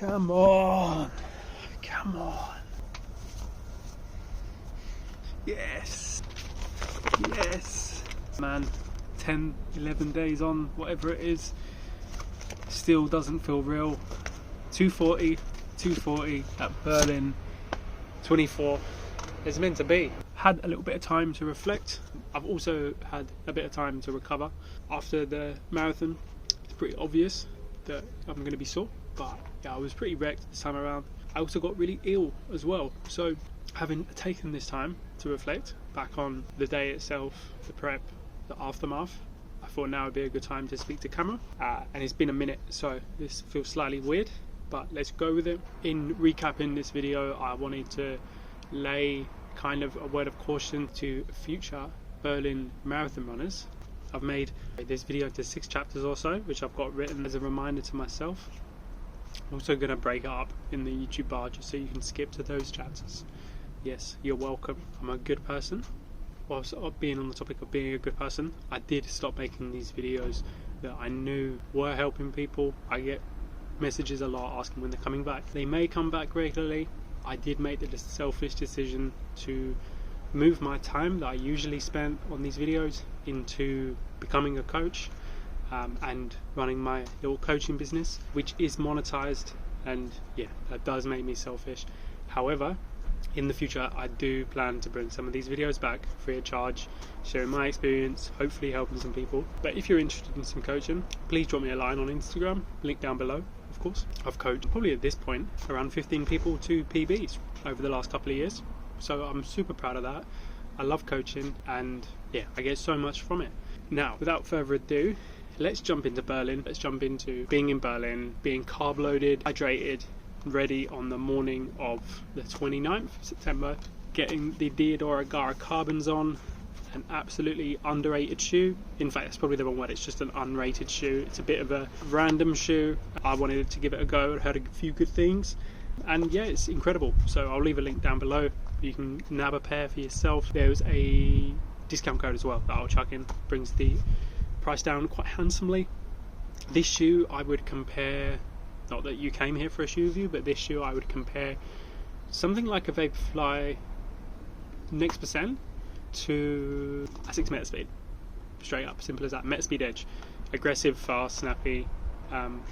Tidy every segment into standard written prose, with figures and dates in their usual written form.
Come on. Come on. Yes. Yes. Man, 10, 11 days on, whatever it is, still doesn't feel real. 240 at Berlin 24 is meant to be. Had a little bit of time to reflect. I've also had a bit of time to recover. After the marathon, it's pretty obvious that I'm going to be sore, but yeah, I was pretty wrecked this time around. I also got really ill as well, so having taken this time to reflect back on the day itself, the prep, the aftermath, I thought now would be a good time to speak to camera, and it's been a minute, so this feels slightly weird, but let's go with it. In recapping this video, I wanted to lay kind of a word of caution to future Berlin marathon runners. I've made this video into 6 chapters or so, which I've got written as a reminder to myself. I'm also going to break it up in the YouTube bar just so you can skip to those chapters. Yes, you're welcome. I'm a good person. Whilst being on the topic of being a good person, I did stop making these videos that I knew were helping people. I get messages a lot asking when they're coming back. They may come back regularly. I did make the selfish decision to move my time that I usually spent on these videos into becoming a coach and running my little coaching business, which is monetized, and yeah, that does make me selfish. However, in the future I do plan to bring some of these videos back free of charge, sharing my experience, hopefully helping some people. But if you're interested in some coaching, please drop me a line on Instagram, link down below. Of course, I've coached probably at this point around 15 people to PBs over the last couple of years, so I'm super proud of that. I love coaching, and yeah, I get so much from it. Now, without further ado, let's jump into Berlin. Let's jump into being in Berlin, being carb loaded, hydrated, ready on the morning of the 29th of September, getting the Diodora Gara carbons on, an absolutely underrated shoe. In fact, that's probably the wrong word, it's just an unrated shoe. It's a bit of a random shoe. I wanted to give it a go, I heard a few good things, and yeah, it's incredible. So I'll leave a link down below. You can nab a pair for yourself. There's a discount code as well that I'll chuck in, brings the price down quite handsomely. This shoe I would compare, not that you came here for a shoe review, but this shoe I would compare something like a Vaporfly Next Percent to Asics Metaspeed. Straight up, simple as that. Metaspeed Edge, aggressive, fast, snappy,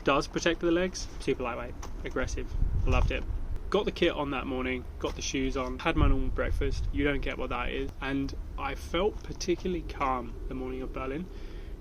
does protect the legs, super lightweight, aggressive. Loved it. Got the kit on that morning, got the shoes on, had my normal breakfast. You don't get what that is. And I felt particularly calm the morning of Berlin.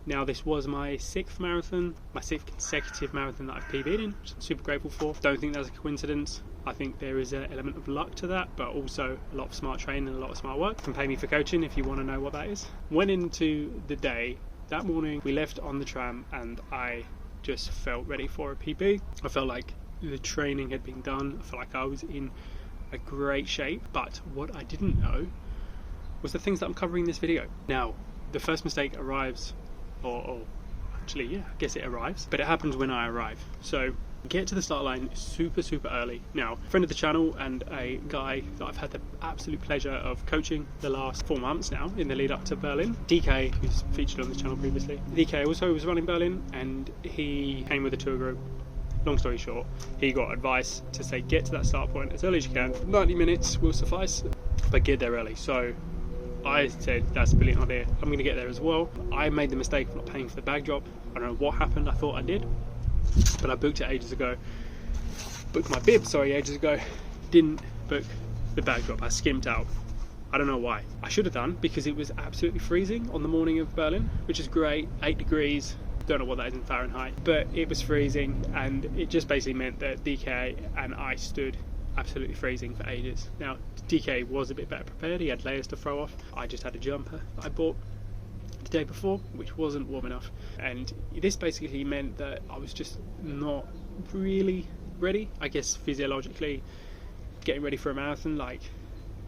Now, this was my 6th marathon, my 6th consecutive marathon that I've PB'd in, which I'm super grateful for. Don't think that's a coincidence. I think there is an element of luck to that, but also a lot of smart training and a lot of smart work. You can pay me for coaching if you want to know what that is. Went into the day, that morning we left on the tram, and I just felt ready for a PB. I felt like the training had been done. I felt like I was in a great shape, but what I didn't know was the things that I'm covering in this video. Now, the first mistake arrives, or actually, yeah, I guess it arrives, but it happens when I arrive. So get to the start line super early. Now, friend of the channel and a guy that I've had the absolute pleasure of coaching the last 4 months now in the lead up to Berlin, DK, who's featured on this channel previously. DK also was running Berlin, and he came with a tour group. Long story short, he got advice to say get to that start point as early as you can. 90 minutes will suffice, but get there early. So I said that's a brilliant idea, I'm going to get there as well. I made the mistake of not paying for the bag drop. I don't know what happened, I thought I did, but I booked it ages ago. Booked my bib, ages ago. Didn't book the bag drop, I skimped out. I don't know why. I should have done, because it was absolutely freezing on the morning of Berlin, which is great, 8 degrees. Don't know what that is in Fahrenheit, but it was freezing, and it just basically meant that DK and I stood absolutely freezing for ages. Now, DK was a bit better prepared, he had layers to throw off. I just had a jumper that I bought the day before, which wasn't warm enough, and this basically meant that I was just not really ready. I guess physiologically, getting ready for a marathon, like,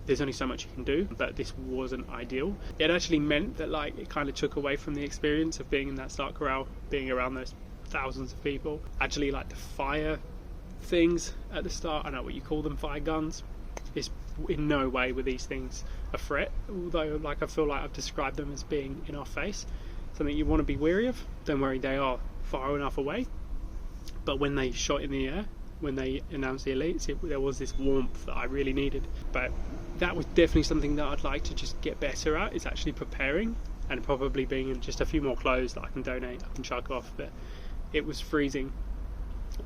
there's only so much you can do, but this wasn't ideal. It actually meant that, like, it kind of took away from the experience of being in that start corral, being around those thousands of people. Actually, like, the fire things at the start, I know what you call them, fire guns, is in no way were these things a threat, although, like, I feel like I've described them as being in our face, something you want to be wary of. Don't worry, they are far enough away, but when they shot in the air, when they announced the elites, there was this warmth that I really needed. But that was definitely something that I'd like to just get better at, is actually preparing, and probably being in just a few more clothes that I can donate, I can chuck off. But it was freezing,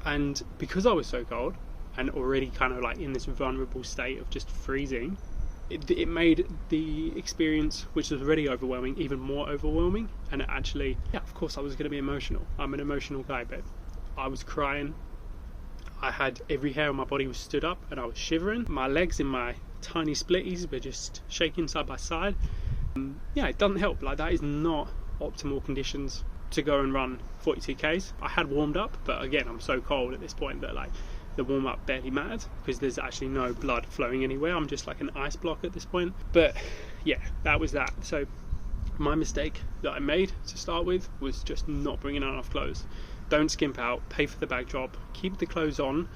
and because I was so cold and already kind of like in this vulnerable state of just freezing, it made the experience, which was already overwhelming, even more overwhelming. And it actually, yeah, of course I was going to be emotional. I'm an emotional guy, but I was crying. I had every hair on my body was stood up and I was shivering. My legs in my tiny splitties were just shaking side by side. Yeah, it doesn't help. Like, that is not optimal conditions to go and run 42Ks. I had warmed up, but again, I'm so cold at this point that like the warm-up barely mattered, because there's actually no blood flowing anywhere. I'm just like an ice block at this point. But yeah, that was that. So my mistake that I made to start with was just not bringing enough clothes. Don't skimp out, pay for the bag drop, keep the clothes on,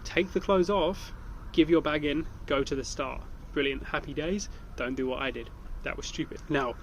take the clothes off, give your bag in, go to the start. Brilliant, happy days. Don't do what I did. That was stupid. Now,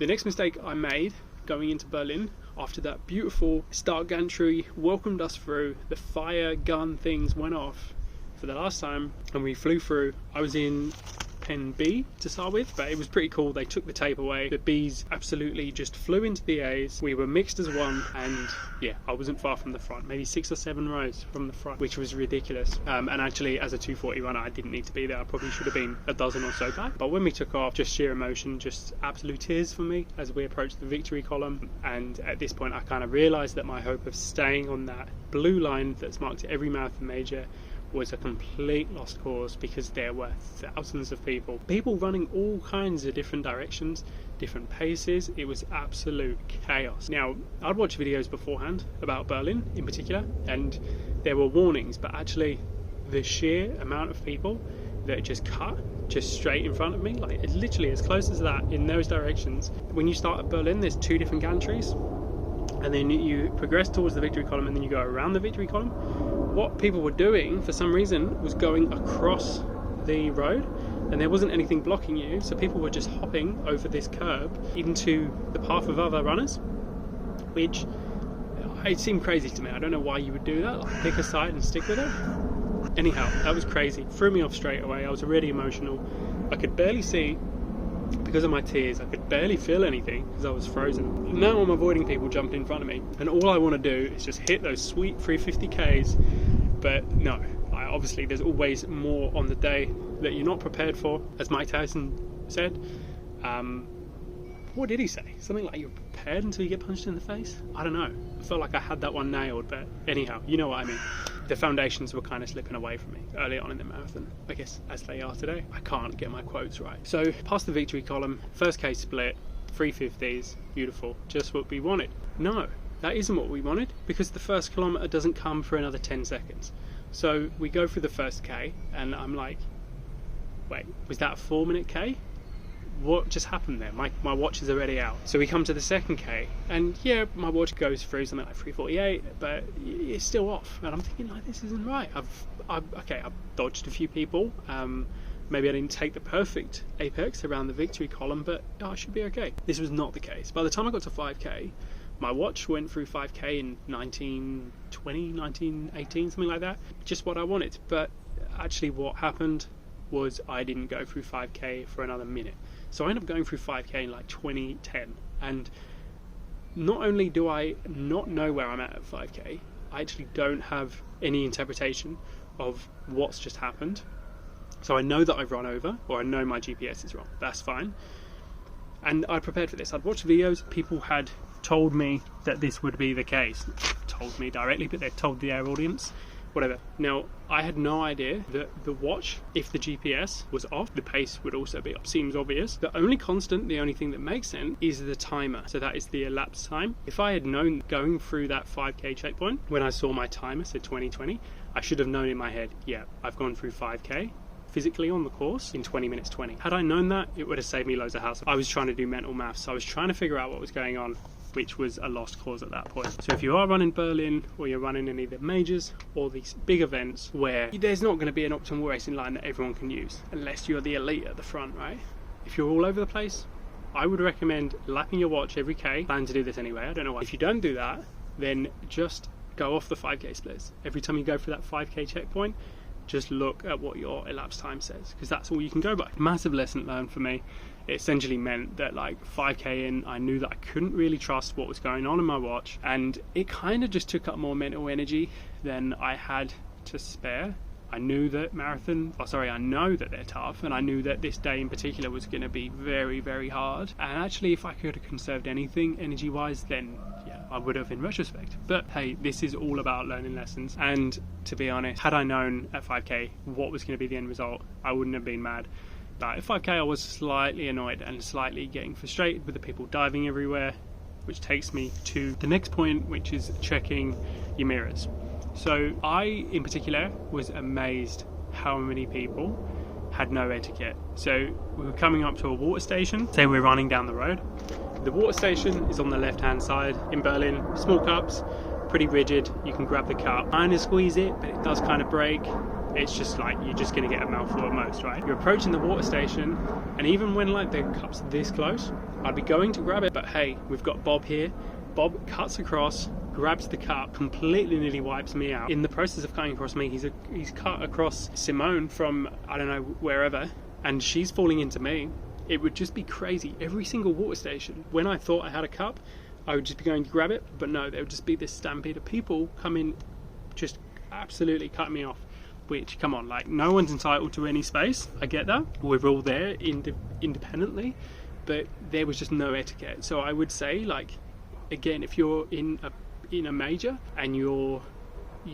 the next mistake I made going into Berlin, after that beautiful start gantry welcomed us through, the fire gun things went off for the last time and we flew through. I was in pen B to start with, but it was pretty cool. They took the tape away, the B's absolutely just flew into the A's, we were mixed as one, and yeah, I wasn't far from the front, maybe 6 or 7 rows from the front, which was ridiculous. And actually, as a 240 runner, I didn't need to be there. I probably should have been a dozen or so guy. But when we took off, just sheer emotion, just absolute tears for me as we approached the victory column. And at this point I kind of realised that my hope of staying on that blue line that's marked every marathon major was a complete lost cause, because there were thousands of people running all kinds of different directions, different paces. It was absolute chaos. Now, I'd watch videos beforehand about Berlin in particular, and there were warnings, but actually the sheer amount of people that just cut just straight in front of me, like literally as close as that in those directions. When you start at Berlin, there's 2 different gantries, and then you progress towards the victory column, and then you go around the victory column. What people were doing for some reason was going across the road, and there wasn't anything blocking you, so people were just hopping over this curb into the path of other runners, which it seemed crazy to me. I don't know why you would do that, like pick a side and stick with it. Anyhow, that was crazy, threw me off straight away. I was already emotional. I could barely see because of my tears. I could barely feel anything because I was frozen. Now I'm avoiding people jumping in front of me, and all I want to do is just hit those sweet 350Ks. But no, obviously there's always more on the day that you're not prepared for, as Mike Tyson said. What did he say? Something like you're prepared until you get punched in the face? I don't know. I felt like I had that one nailed, but anyhow, you know what I mean. The foundations were kind of slipping away from me early on in the marathon, I guess, as they are today. I can't get my quotes right. So, past the victory column, first K split, 350s, beautiful, just what we wanted. No, that isn't what we wanted, because the first kilometre doesn't come for another 10 seconds. So, we go through the first K, and I'm like, wait, was that a 4-minute K? What just happened there? My watch is already out. So we come to the second K, and yeah, my watch goes through something like 3:48, but it's still off. And I'm thinking, like, this isn't right. I've dodged a few people. Maybe I didn't take the perfect apex around the victory column, but I should be okay. This was not the case. By the time I got to 5K, my watch went through 5K in 1920, 1918, something like that. Just what I wanted. But actually what happened was I didn't go through 5K for another minute. So I ended up going through 5K in like 2010. And not only do I not know where I'm at 5K, I actually don't have any interpretation of what's just happened. So I know that I've run over, or I know my GPS is wrong. That's fine. And I prepared for this. I'd watched videos. People had told me that this would be the case. Told me directly, but they told their audience. Whatever. Now, I had no idea that the watch, if the GPS was off, the pace would also be up. Seems obvious. The only constant, the only thing that makes sense, is the timer. So that is the elapsed time. If I had known going through that 5K checkpoint, when I saw my timer said 2020, I should have known in my head, yeah, I've gone through 5K physically on the course in 20 minutes 20. Had I known that, it would have saved me loads of hassle. I was trying to do mental maths. I was trying to figure out what was going on, which was a lost cause at that point. So if you are running Berlin, or you're running any of the majors or these big events where there's not going to be an optimal racing line that everyone can use, unless you're the elite at the front, right? If you're all over the place, I would recommend lapping your watch every K. Plan to do this anyway, I don't know why. If you don't do that, then just go off the 5k splits. Every time you go for that 5k checkpoint, just look at what your elapsed time says, because that's all you can go by. Massive lesson learned for me. It essentially meant that like 5k in, I knew that I couldn't really trust what was going on in my watch, and it kind of just took up more mental energy than I had to spare. I knew that I know that they're tough, and I knew that this day in particular was going to be very, very hard. And actually, if I could have conserved anything energy-wise, then yeah, I would have in retrospect. But hey, this is all about learning lessons. And to be honest, had I known at 5k what was going to be the end result, I wouldn't have been mad. But at 5k, I was slightly annoyed and slightly getting frustrated with the people diving everywhere, which takes me to the next point, which is checking your mirrors. So I, in particular, was amazed how many people had no etiquette. So we were coming up to a water station, say we're running down the road. The water station is on the left-hand side in Berlin. Small cups, pretty rigid. You can grab the cup, kind of squeeze it, but it does kind of break. It's just like, you're just going to get a mouthful at most, right? You're approaching the water station, and even when like the cup's this close, I'd be going to grab it, but hey, we've got Bob here. Bob cuts across, grabs the cup, completely nearly wipes me out. In the process of cutting across me, he's cut across Simone from, I don't know, wherever, and she's falling into me. It would just be crazy. Every single water station, when I thought I had a cup, I would just be going to grab it, but no, there would just be this stampede of people coming, just absolutely cutting me off. Which, come on, like, no one's entitled to any space. I get that. We're all there independently, but there was just no etiquette. So I would say, like, again, if you're in a major and you're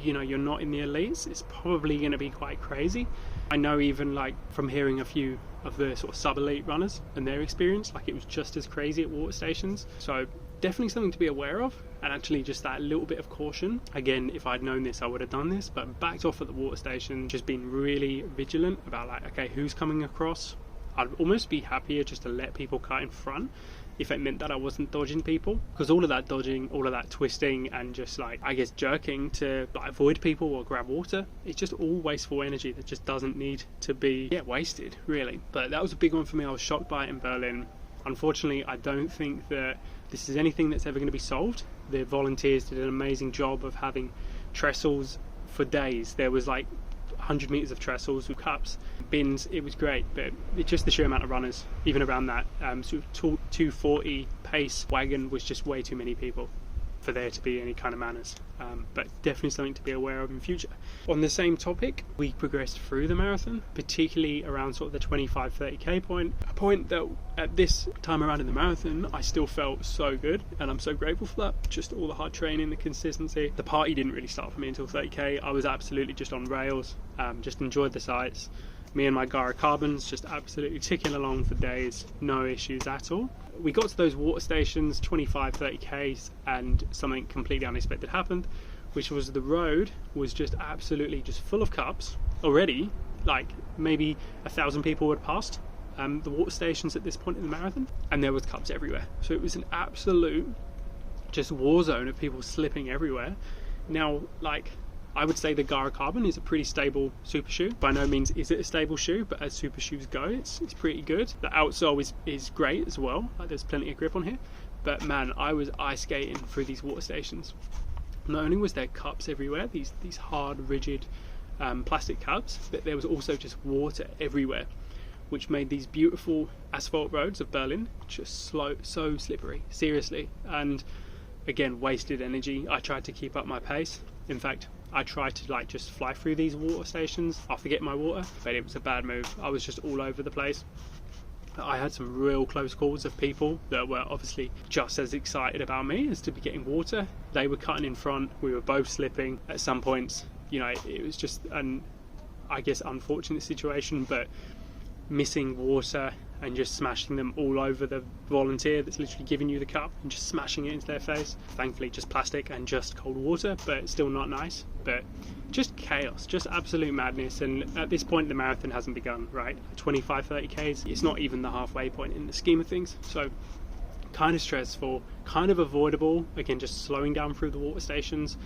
not in the elites, it's probably going to be quite crazy. I know even like from hearing a few of the sort of sub-elite runners and their experience, like it was just as crazy at water stations. So definitely something to be aware of, and actually just that little bit of caution. Again, if I'd known this, I would have done this, but backed off at the water station, just being really vigilant about like, okay, who's coming across. I'd almost be happier just to let people cut in front if it meant that I wasn't dodging people, because all of that dodging, all of that twisting and just like, I guess, jerking to like avoid people or grab water, it's just all wasteful energy that just doesn't need to be wasted, really. But that was a big one for me. I was shocked by it in Berlin. Unfortunately, I don't think that this is anything that's ever going to be solved. The volunteers did an amazing job of having trestles for days. There was like 100 meters of trestles with cups, bins. It was great, but it's just the sheer amount of runners, even around that sort of 240 pace wagon, was just way too many people for there to be any kind of manners. But definitely something to be aware of in future. On the same topic, we progressed through the marathon, particularly around sort of the 25-30k point, a point that at this time around in the marathon I still felt so good, and I'm so grateful for that. Just all the hard training, the consistency. The party didn't really start for me until 30k. I was absolutely just on rails, just enjoyed the sights. Me and my Gara Carbons just absolutely ticking along for days, no issues at all. We got to those water stations, 25-30k's, and something completely unexpected happened, which was the road was just absolutely just full of cups already. Like maybe 1,000 people had passed the water stations at this point in the marathon, and there was cups everywhere. So it was an absolute just war zone of people slipping everywhere. Now, like, I would say the Gara Carbon is a pretty stable super shoe. By no means is it a stable shoe, but as super shoes go, it's pretty good. The outsole is great as well. Like, there's plenty of grip on here. But man, I was ice skating through these water stations. Not only was there cups everywhere, these hard, rigid plastic cups, but there was also just water everywhere, which made these beautiful asphalt roads of Berlin just so slippery, seriously. And again, wasted energy. I tried to keep up my pace. In fact, I tried to like just fly through these water stations after getting my water, but it was a bad move. I was just all over the place. I had some real close calls of people that were obviously just as excited about me as to be getting water. They were cutting in front. We were both slipping at some points. You know, it was just an, I guess, unfortunate situation, but missing water and just smashing them all over the volunteer that's literally giving you the cup and just smashing it into their face. Thankfully just plastic and just cold water, but it's still not nice. But just chaos, just absolute madness. And at this point the marathon hasn't begun, right? 25-30k's, it's not even the halfway point in the scheme of things. So kind of stressful, kind of avoidable. Again, just slowing down through the water stations.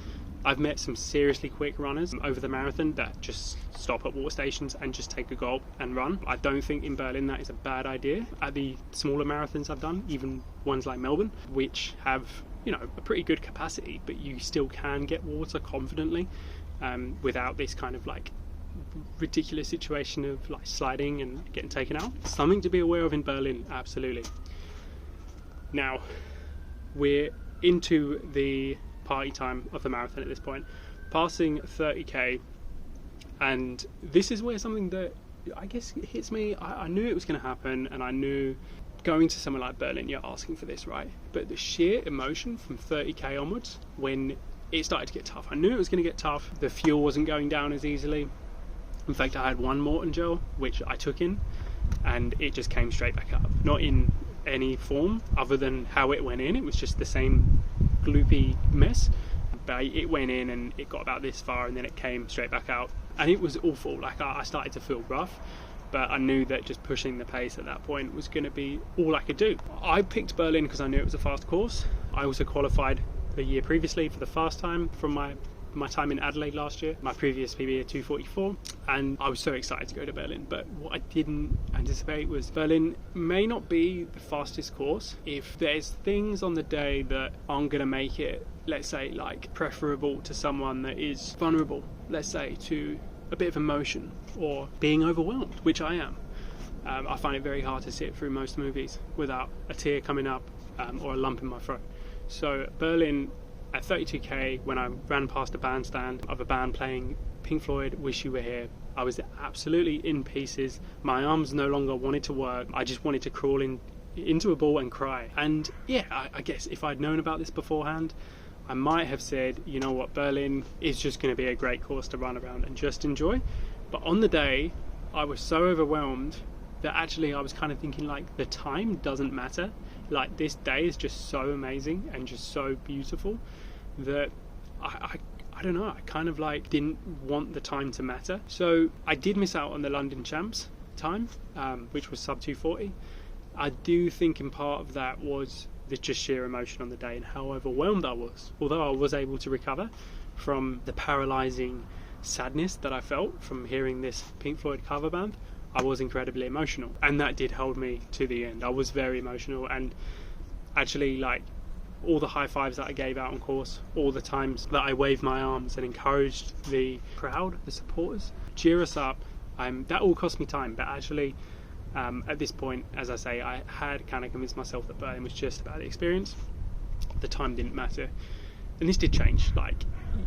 I've met some seriously quick runners over the marathon that just stop at water stations and just take a gulp and run. I don't think in Berlin that is a bad idea. At the smaller marathons I've done, even ones like Melbourne, which have you know, a pretty good capacity, but you still can get water confidently without this kind of like ridiculous situation of like sliding and getting taken out. Something to be aware of in Berlin, absolutely. Now we're into the party time of the marathon at this point, passing 30k, and this is where something that I guess hits me. I knew it was going to happen, and I knew going to somewhere like Berlin, you're asking for this, right? But the sheer emotion from 30k onwards, when it started to get tough, I knew it was going to get tough. The fuel wasn't going down as easily. In fact, I had one Morton gel which I took in, and it just came straight back up. Not in any form other than how it went in. It was just the same gloopy mess, but it went in and it got about this far, and then it came straight back out, and it was awful. Like I started to feel rough, but I knew that just pushing the pace at that point was going to be all I could do. I picked Berlin because I knew it was a fast course. I also qualified the year previously for the fast time from my time in Adelaide last year, my previous PB at 2:44, and I was so excited to go to Berlin. But what I didn't anticipate was Berlin may not be the fastest course. If there's things on the day that aren't going to make it, let's say, like preferable to someone that is vulnerable, let's say, to a bit of emotion or being overwhelmed, which I am. I find it very hard to sit through most movies without a tear coming up or a lump in my throat. So Berlin, at 32k, when I ran past a bandstand of a band playing Pink Floyd, Wish You Were Here, I was absolutely in pieces. My arms no longer wanted to work. I just wanted to crawl into a ball and cry. And yeah, I guess if I'd known about this beforehand, I might have said, you know what, Berlin is just going to be a great course to run around and just enjoy. But on the day, I was so overwhelmed that actually I was kind of thinking, like, the time doesn't matter. Like, this day is just so amazing and just so beautiful that I don't know, I kind of like didn't want the time to matter. So I did miss out on the London Champs time, which was sub 2:40. I do think in part of that was the just sheer emotion on the day and how overwhelmed I was. Although I was able to recover from the paralysing sadness that I felt from hearing this Pink Floyd cover band, I was incredibly emotional, and that did hold me to the end. I was very emotional, and actually, like, all the high fives that I gave out on course, all the times that I waved my arms and encouraged the crowd, the supporters, cheer us up, that all cost me time. But actually, at this point, as I say, I had kind of convinced myself that Berlin was just about the experience. The time didn't matter, and this did change. Like,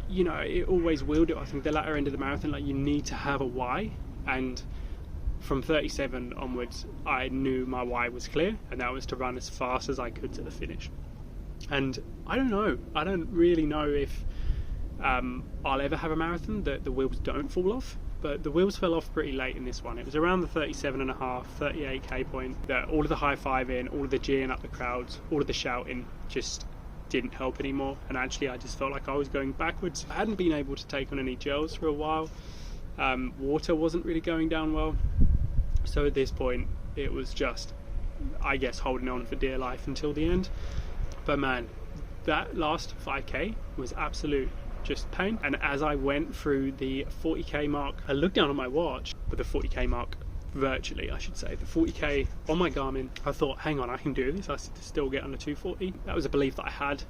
you know, it always will do. I think the latter end of the marathon, like, you need to have a why, and from 37 onwards, I knew my why was clear, and that was to run as fast as I could to the finish. And I don't really know if I'll ever have a marathon that the wheels don't fall off, but the wheels fell off pretty late in this one. It was around the 37.5, 38k point that all of the high-fiving, all of the geeing up the crowds, all of the shouting just didn't help anymore, and actually I just felt like I was going backwards. I hadn't been able to take on any gels for a while. Water wasn't really going down well, so at this point it was just, I guess, holding on for dear life until the end. But man, that last 5k was absolute just pain, and as I went through the 40k mark, I looked down at my watch, with the 40k mark virtually, I should say, the 40k on my Garmin, I thought, hang on, I can do this, I still get under 240. That was a belief that I had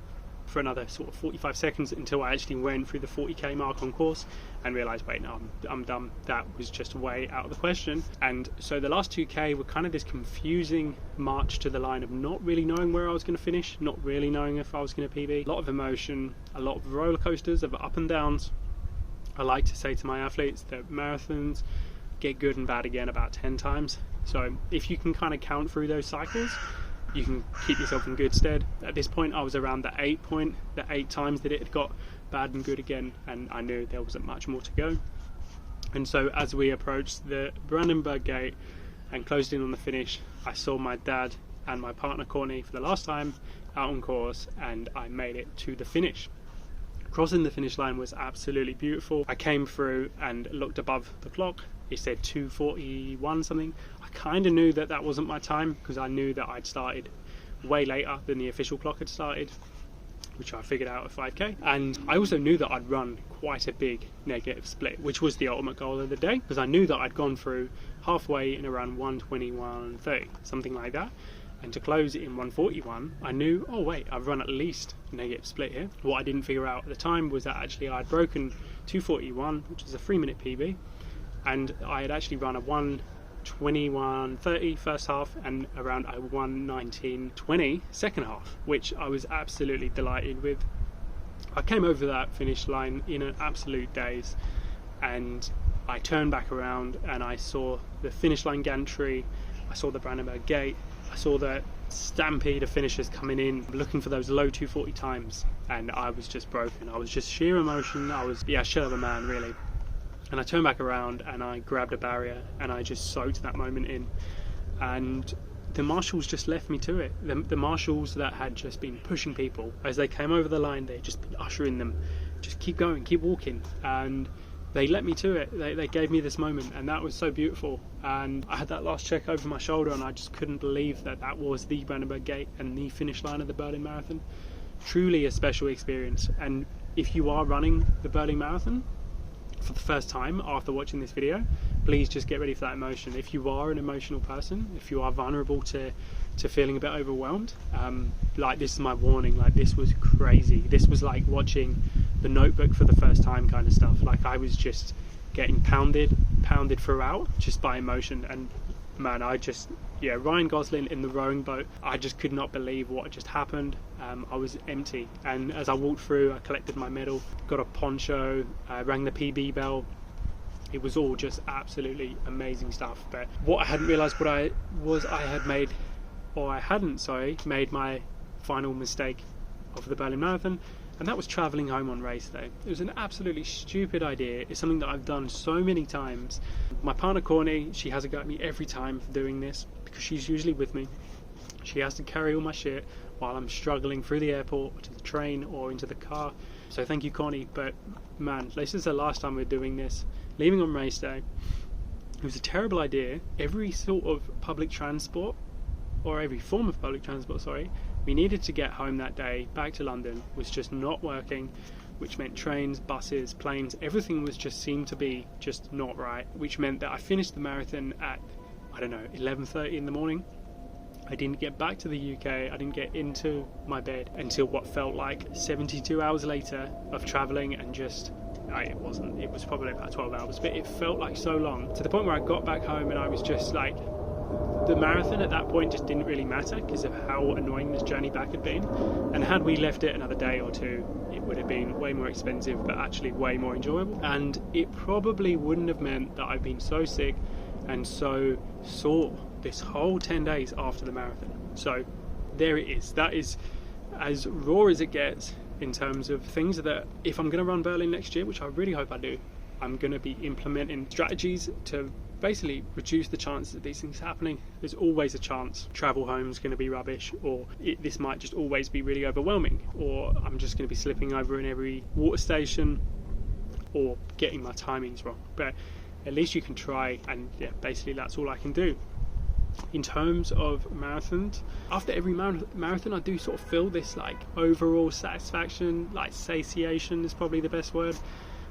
for another sort of 45 seconds until I actually went through the 40k mark on course and realised, wait, no, I'm done. That was just way out of the question. And so the last 2k were kind of this confusing march to the line of not really knowing where I was going to finish, not really knowing if I was going to PB. A lot of emotion, a lot of roller coasters of up and downs. I like to say to my athletes that marathons get good and bad again about 10 times. So if you can kind of count through those cycles, you can keep yourself in good stead. At this point, I was around the 8 point, the 8 times that it had got bad and good again, and I knew there wasn't much more to go. And so as we approached the Brandenburg Gate and closed in on the finish, I saw my dad and my partner Courtney for the last time out on course, and I made it to the finish. Crossing the finish line was absolutely beautiful. I came through and looked above the clock. It said 2:41 something. I kind of knew that that wasn't my time because I knew that I'd started way later than the official clock had started, which I figured out at 5k. And I also knew that I'd run quite a big negative split, which was the ultimate goal of the day, because I knew that I'd gone through halfway in around 1:21:30, something like that. and to close it in 1:41, I knew, oh wait, I've run at least a negative split here. What I didn't figure out at the time was that actually I'd broken 2:41, which is a 3-minute PB, and I had actually run a 1:21.30 first half and around a 1:19.20 second half, which I was absolutely delighted with. I came over that finish line in an absolute daze, and I turned back around and I saw the finish line gantry, I saw the Brandenburg Gate, I saw the stampede of finishers coming in looking for those low 2:40 times, and I was just broken. I was just sheer emotion. I was, shell of a man really. And I turned back around and I grabbed a barrier and I just soaked that moment in, and the marshals just left me to it. The marshals that had just been pushing people as they came over the line, they'd just been ushering them, just keep going, keep walking, and they let me to it. They gave me this moment, and that was so beautiful. And I had that last check over my shoulder, and I just couldn't believe that that was the Brandenburg Gate and the finish line of the Berlin Marathon. Truly a special experience. And if you are running the Berlin Marathon for the first time after watching this video, please just get ready for that emotion. If you are an emotional person, if you are vulnerable to feeling a bit overwhelmed, like, this is my warning. Like, this was crazy. This was like watching The Notebook for the first time kind of stuff. Like, I was just getting pounded throughout just by emotion. And man, Ryan Gosling in the rowing boat, I just could not believe what just happened. I was empty, and as I walked through, I collected my medal, got a poncho, rang the PB bell. It was all just absolutely amazing stuff. But what I hadn't realised I hadn't made my final mistake of the Berlin Marathon, and that was travelling home on race day. It was an absolutely stupid idea. It's something that I've done so many times. My partner Courtney, she has a go at me every time for doing this, because she's usually with me. She has to carry all my shit while I'm struggling through the airport, or to the train, or into the car. So thank you, Courtney. But man, this is the last time we're doing this. Leaving on race day, it was a terrible idea. Every sort of public transport, or every form of public transport, we needed to get home that day back to London was just not working, which meant trains, buses, planes, everything was just seemed to be just not right, which meant that I finished the marathon at, 11:30 in the morning. I didn't get back to the UK, I didn't get into my bed until what felt like 72 hours later of travelling, and just, it was probably about 12 hours, but it felt like so long, to the point where I got back home and I was just like, the marathon at that point just didn't really matter because of how annoying this journey back had been. And had we left it another day or two, it would have been way more expensive, but actually way more enjoyable. And it probably wouldn't have meant that I've been so sick and so sore this whole 10 days after the marathon. So there it is. That is as raw as it gets in terms of things that, if I'm going to run Berlin next year, which I really hope I do, I'm going to be implementing strategies to basically reduce the chances of these things happening. There's always a chance travel home is going to be rubbish, or this might just always be really overwhelming, or I'm just going to be slipping over in every water station, or getting my timings wrong. But at least you can try, and basically that's all I can do. In terms of marathons, after every marathon I do sort of feel this like overall satisfaction, like satiation is probably the best word.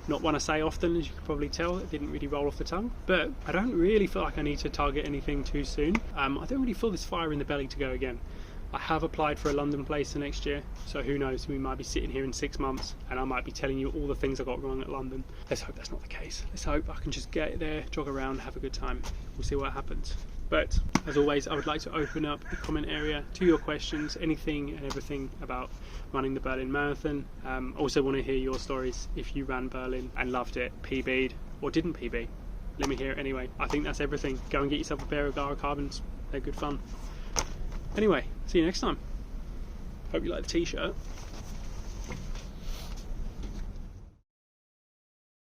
Not one I say often, as you can probably tell. It didn't really roll off the tongue. But I don't really feel like I need to target anything too soon. I don't really feel this fire in the belly to go again. I have applied for a London place for next year, so who knows, we might be sitting here in 6 months and I might be telling you all the things I got wrong at London. Let's hope that's not the case. Let's hope I can just get there, jog around, have a good time. We'll see what happens. But as always, I would like to open up the comment area to your questions, anything and everything about running the Berlin Marathon. Also want to hear your stories if you ran Berlin and loved it, PB'd or didn't PB. Let me hear it anyway. I think that's everything. Go and get yourself a pair of Gara Carbons. They're good fun. Anyway, see you next time. Hope you like the t-shirt.